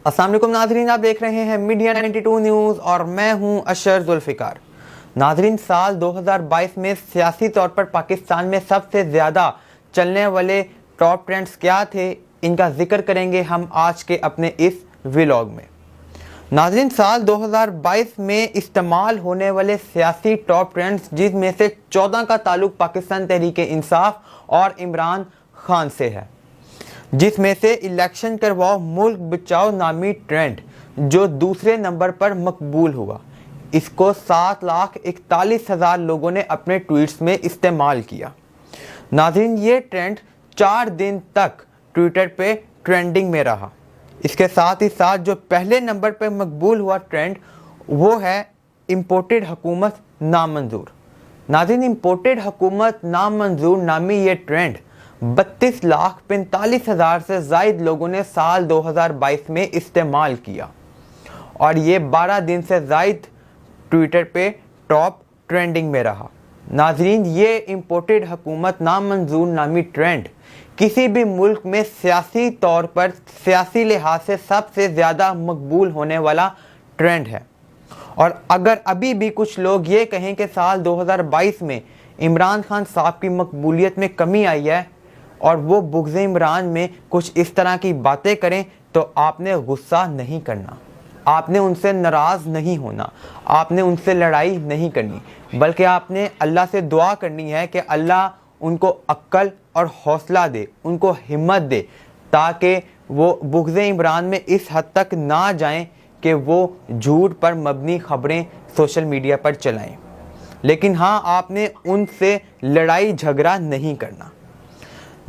अस्सलाम वालेकुम नाजरीन, आप देख रहे हैं मीडिया 92 न्यूज़ और मैं हूं अशर जुल्फ़िकार। नाजरीन, साल 2022 में सियासी तौर पर पाकिस्तान में सबसे ज़्यादा चलने वाले टॉप ट्रेंड्स क्या थे, इनका जिक्र करेंगे हम आज के अपने इस व्लॉग में। नाजरीन, साल 2022 में इस्तेमाल होने वाले सियासी टॉप ट्रेंड्स, जिसमें से 14 का ताल्लुक पाकिस्तान तहरीक इंसाफ और इमरान खान से है, जिसमें से इलेक्शन करवाओ मुल्क बचाओ नामी ट्रेंड जो दूसरे नंबर पर मकबूल हुआ, इसको 7,41,000 लोगों ने अपने ट्वीट्स में इस्तेमाल किया। नाज़रीन, ये ट्रेंड 4 दिन तक ट्विटर पे ट्रेंडिंग में रहा। इसके साथ ही साथ जो पहले नंबर पर मकबूल हुआ ट्रेंड वो है इम्पोर्टेड हुकूमत नामंजूर। नाज़रीन, इम्पोर्टेड हुकूमत नामंजूर नामी ये ट्रेंड 32,45,000 से ज़ायद लोगों ने साल 2022 में इस्तेमाल किया और ये 12 दिन से ज़ायद ट्विटर पे टॉप ट्रेंडिंग में रहा। नाजरीन, ये इम्पोर्टेड हुकूमत नामंजूर नामी ट्रेंड किसी भी मुल्क में सियासी तौर पर सियासी लिहाज से सबसे ज़्यादा मकबूल होने वाला ट्रेंड है। और अगर अभी भी कुछ लोग ये कहें कि साल 2022 में इमरान खान साहब की मकबूलियत में कमी आई है और वो बुग़्ज़ इमरान में कुछ इस तरह की बातें करें, तो आपने गुस्सा नहीं करना, आपने उनसे नाराज़ नहीं होना, आपने उनसे लड़ाई नहीं करनी, बल्कि आपने अल्लाह से दुआ करनी है कि अल्लाह उनको अक्ल और हौसला दे, उनको हिम्मत दे, ताकि वो बुग़्ज़ इमरान में इस हद तक ना जाएं कि वो झूठ पर मबनी ख़बरें सोशल मीडिया पर चलाएं। लेकिन हाँ, आपने उनसे लड़ाई झगड़ा नहीं करना।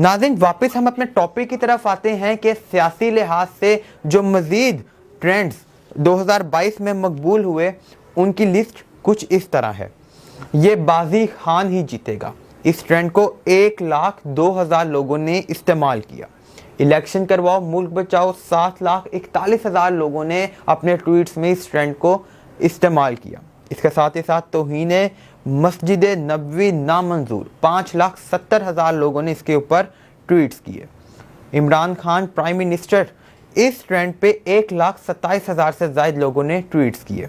नाज़रीन, वापस हम अपने टॉपिक की तरफ आते हैं कि सियासी लिहाज से जो मज़ीद ट्रेंड्स 2022 में मकबूल हुए, उनकी लिस्ट कुछ इस तरह है। ये बाजी खान ही जीतेगा, इस ट्रेंड को 1,02,000 लोगों ने इस्तेमाल किया। इलेक्शन करवाओ मुल्क बचाओ 7,41,000 लोगों ने अपने ट्वीट्स में इस ट्रेंड को इस्तेमाल किया। इसके साथ ही साथ तौहीन मस्जिद नबवी नामंजूर 5,70,000 लोगों ने इसके ऊपर ट्वीट्स किए। इमरान खान प्राइम मिनिस्टर, इस ट्रेंड पे 1,27,000 से ज़ायद लोगों ने ट्वीट्स किए।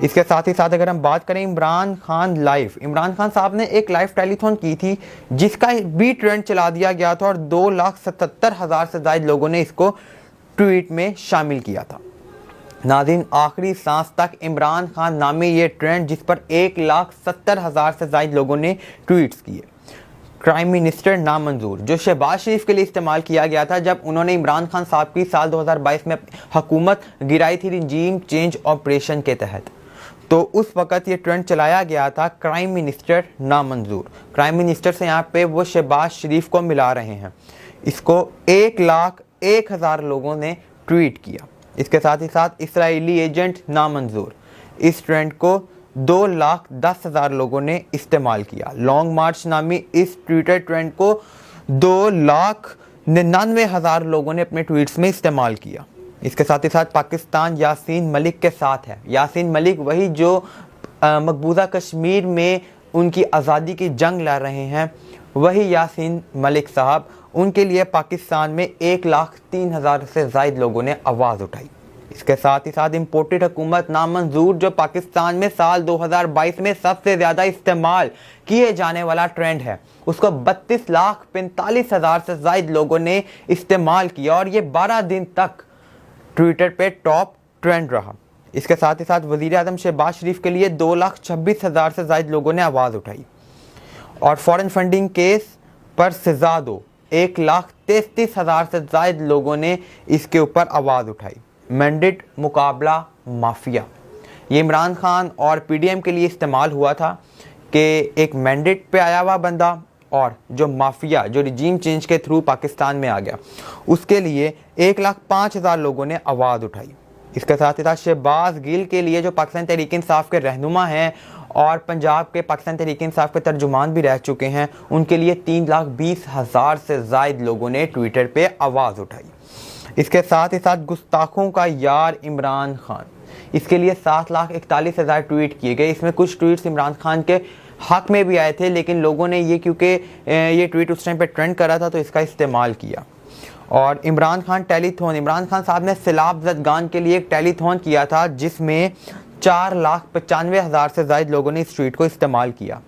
इसके साथ ही साथ अगर हम बात करें इमरान खान लाइव, इमरान खान साहब ने एक लाइव टेलीथॉन की थी जिसका भी ट्रेंड चला दिया गया था और 2,77,000 से ज़ायद लोगों ने इसको ट्वीट में शामिल किया था। नाज़रीन, आखिरी सांस तक इमरान खान नामी ये ट्रेंड, जिस पर 1,70,000 से ज़ायद लोगों ने ट्वीट्स किए। प्राइम मिनिस्टर नामंजूर, जो शहबाज शरीफ के लिए इस्तेमाल किया गया था जब उन्होंने इमरान खान साहब की साल 2022 में हुकूमत गिराई थी रिजीम चेंज ऑपरेशन के तहत, तो उस वक़्त ये ट्रेंड चलाया गया था प्राइम मिनिस्टर नामंजूर। प्राइम मिनिस्टर से यहाँ पे वो शहबाज शरीफ को मिला रहे हैं। इसको 1,01,000 लोगों ने ट्वीट किया। इसके साथ ही साथ इसराइली एजेंट नामंजूर, इस ट्रेंड को 2,10,000 लोगों ने इस्तेमाल किया। लॉन्ग मार्च नामी इस ट्विटर ट्रेंड को 2,99,000 लोगों ने अपने ट्वीट्स में इस्तेमाल किया। इसके साथ ही साथ पाकिस्तान यासीन मलिक के साथ है। यासीन मलिक वही जो मकबूजा कश्मीर में उनकी आज़ादी की जंग लड़ रहे हैं, वही यासीन मलिक साहब, उनके लिए पाकिस्तान में 1,03,000 से ज़ायद लोगों ने आवाज़ उठाई। इसके साथ ही साथ इम्पोर्टेड हुकूमत नामंजूर, जो पाकिस्तान में साल 2022 में सबसे ज़्यादा इस्तेमाल किए जाने वाला ट्रेंड है, उसको 32,45,000 से ज़ायद लोगों ने इस्तेमाल किया और ये 12 दिन तक ट्विटर पे टॉप ट्रेंड रहा। इसके साथ ही साथ वज़ीर आज़म शहबाज शरीफ के लिए 2,26,000 से ज़ायद लोगों ने आवाज़ उठाई। और फॉरेन फंडिंग केस पर सज़ा दो, 1,33,000 से ज़ायद लोगों ने इसके ऊपर आवाज़ उठाई। मैंडेट मुकाबला माफिया, ये इमरान खान और पीडीएम के लिए इस्तेमाल हुआ था कि एक मैंडेट पे आया हुआ बंदा और जो माफिया जो रिजीम चेंज के थ्रू पाकिस्तान में आ गया, उसके लिए 1,05,000 लोगों ने आवाज़ उठाई। इसके साथ ही साथ शहबाज गिल के लिए, जो पाकिस्तान तहरीक इंसाफ के रहनुमा हैं और पंजाब के पाकिस्तान तहरीक इंसाफ के तर्जुमान भी रह चुके हैं, उनके लिए 3,20,000 से ज़ायद लोगों ने ट्विटर पे आवाज़ उठाई। इसके साथ ही साथ गुस्ताखों का यार इमरान खान, इसके लिए 7,41,000 ट्वीट किए गए। इसमें कुछ ट्वीट्स इमरान खान के हक में भी आए थे, लेकिन लोगों ने ये, क्योंकि ये ट्वीट उस टाइम पे ट्रेंड कर रहा था, तो इसका इस्तेमाल किया। اور عمران خان صاحب نے سیلاب زدگان کے لیے ایک ٹیلی تھون کیا تھا جس میں 4,95,000 سے زائد لوگوں نے اس ٹویٹ کو استعمال کیا.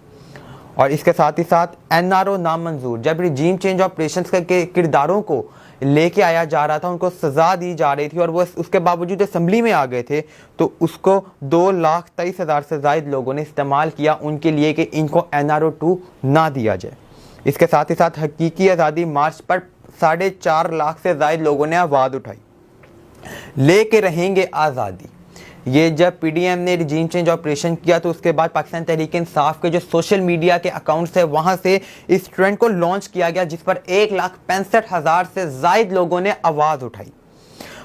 اور اس کے ساتھ ہی ساتھ NRO نامنظور، جب رجیم چینج آپریشنز کے کرداروں کو لے کے آیا جا رہا تھا، ان کو سزا دی جا رہی تھی اور وہ اس کے باوجود اسمبلی میں آ گئے تھے، تو اس کو 2,23,000 سے زائد لوگوں نے استعمال کیا ان کے لیے کہ ان کو NRO 2 نہ دیا جائے. اس کے ساتھ ہی ساتھ حقیقی آزادی مارچ پر 4.5 لاکھ سے زائد لوگوں نے آواز اٹھائی، لے کے رہیں گے آزادی. یہ جب PDM نے رجیم چینج آپریشن کیا تو اس کے بعد پاکستان تحریک انصاف کے جو سوشل میڈیا کے اکاؤنٹس ہیں وہاں سے اس ٹرینڈ کو لانچ کیا گیا جس پر 1,65,000 سے زائد لوگوں نے آواز اٹھائی.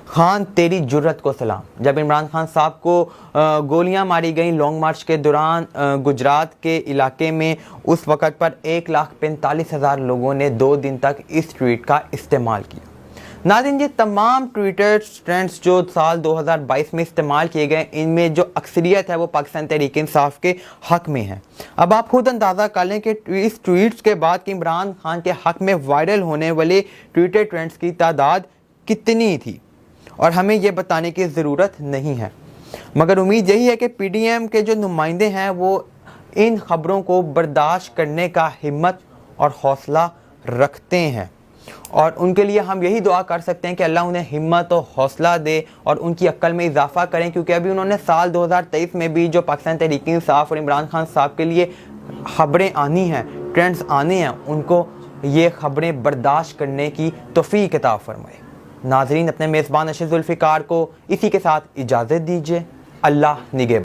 خان تیری جرت کو سلام. جب عمران خان صاحب کو گولیاں ماری گئیں لانگ مارچ کے دوران گجرات کے علاقے میں، اس وقت پر 1,45,000 لوگوں نے 2 دن تک اس ٹویٹ کا استعمال کیا. ناظرین، یہ تمام ٹویٹر ٹرینڈز جو سال 2022 میں استعمال کیے گئے، ان میں جو اکثریت ہے وہ پاکستان تحریک انصاف کے حق میں ہے. اب آپ خود اندازہ کر لیں کہ اس ٹویٹس کے بعد کہ عمران خان کے حق میں وائرل ہونے والے ٹویٹر ٹرینڈز کی تعداد کتنی تھی، اور ہمیں یہ بتانے کی ضرورت نہیں ہے، مگر امید یہی ہے کہ PDM کے جو نمائندے ہیں وہ ان خبروں کو برداشت کرنے کا ہمت اور حوصلہ رکھتے ہیں، اور ان کے لیے ہم یہی دعا کر سکتے ہیں کہ اللہ انہیں ہمت و حوصلہ دے اور ان کی عقل میں اضافہ کریں، کیونکہ ابھی انہوں نے سال 2023 میں بھی جو پاکستان تحریک انصاف اور عمران خان صاحب کے لیے خبریں آنی ہیں، ٹرینڈز آنے ہیں، ان کو یہ خبریں برداشت کرنے کی توفیق عطا فرمائے. ناظرین، اپنے میزبان اشرف ذوالفقار کو اسی کے ساتھ اجازت دیجیے. اللہ نگہبان.